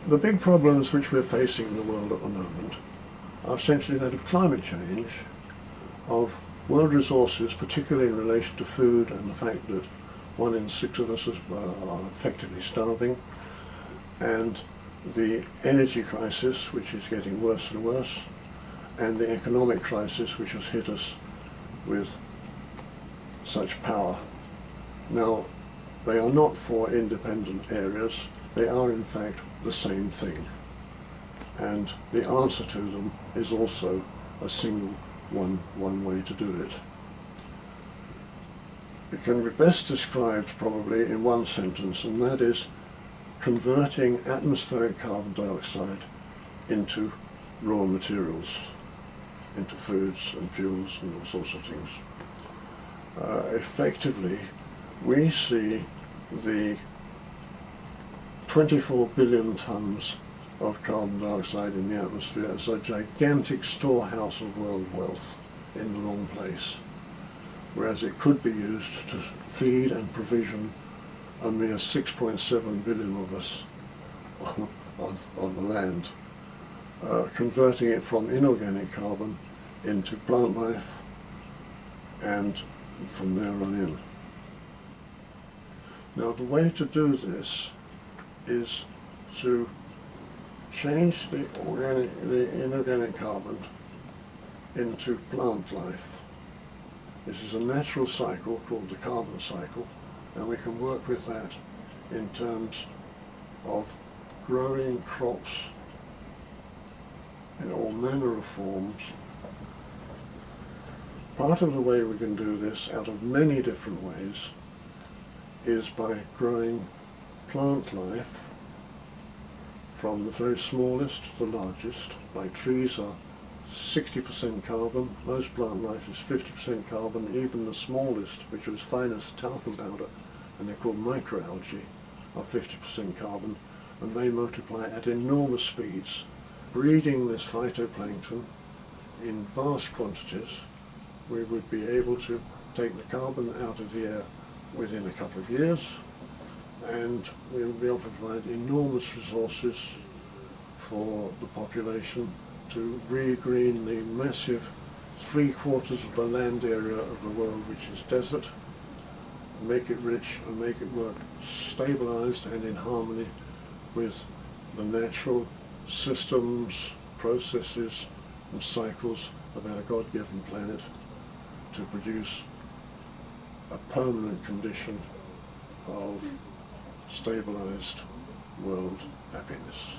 The big problems which we're facing in the world at the moment are essentially that of climate change, of world resources, particularly in relation to food, and the fact that 1 in 6 of us are effectively starving, and the energy crisis, which is getting worse and worse, and the economic crisis, which has hit us with such power. Now, they are not 4 independent areas, they are in fact the same thing. And the answer to them is also a single one way to do it. It can be best described probably in one sentence, and that is converting atmospheric carbon dioxide into raw materials, into foods and fuels and all sorts of things. Effectively, we see the 24 billion tons of carbon dioxide in the atmosphere as a gigantic storehouse of world wealth in the wrong place, whereas it could be used to feed and provision a mere 6.7 billion of us on the land, converting it from inorganic carbon into plant life and from there on in. Now, the way to do this is to change the inorganic carbon into plant life. This is a natural cycle called the carbon cycle, and we can work with that in terms of growing crops in all manner of forms. Part of the way we can do this, out of many different ways, is by growing plant life from the very smallest to the largest. Like trees are 60% carbon, most plant life is 50% carbon, even the smallest, which are as fine as talcum powder, and they're called microalgae, are 50% carbon, and they multiply at enormous speeds, breeding this phytoplankton in vast quantities. We would be able to take the carbon out of the air within a couple of years, and we will be able to provide enormous resources for the population to re-green the massive 3/4 of the land area of the world which is desert, make it rich and make it work stabilized and in harmony with the natural systems, processes and cycles of our God-given planet to produce a permanent condition of stabilized world happiness.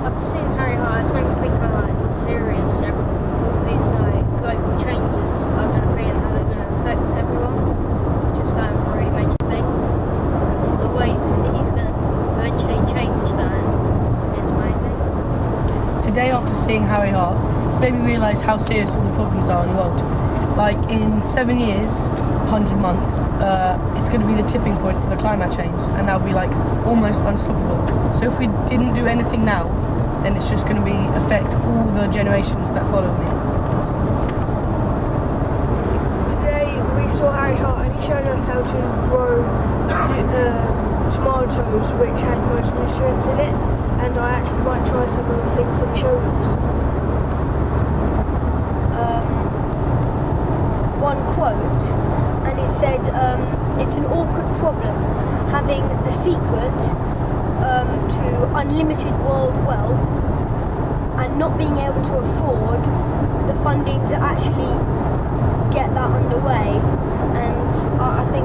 I've seen Harry Hart. It's made me think about like serious all these global changes are going to be and how they're going to affect everyone. It's just really makes you think. The ways he's going to eventually change that is amazing. Today, after seeing Harry Hart, it's made me realise how serious all the problems are in the world. Like in 7 years, 100 months, it's going to be the tipping point for the climate change, and that'll be like almost unstoppable. So if we didn't do anything now, then it's just going to affect all the generations that follow me. Today we saw Harry Hart and he showed us how to grow tomatoes which had most nutrients in it, and I actually might try some of the things that he showed us. One quote, and it said, it's an awkward problem having the secret to unlimited world wealth and not being able to afford the funding to actually get that underway. And I think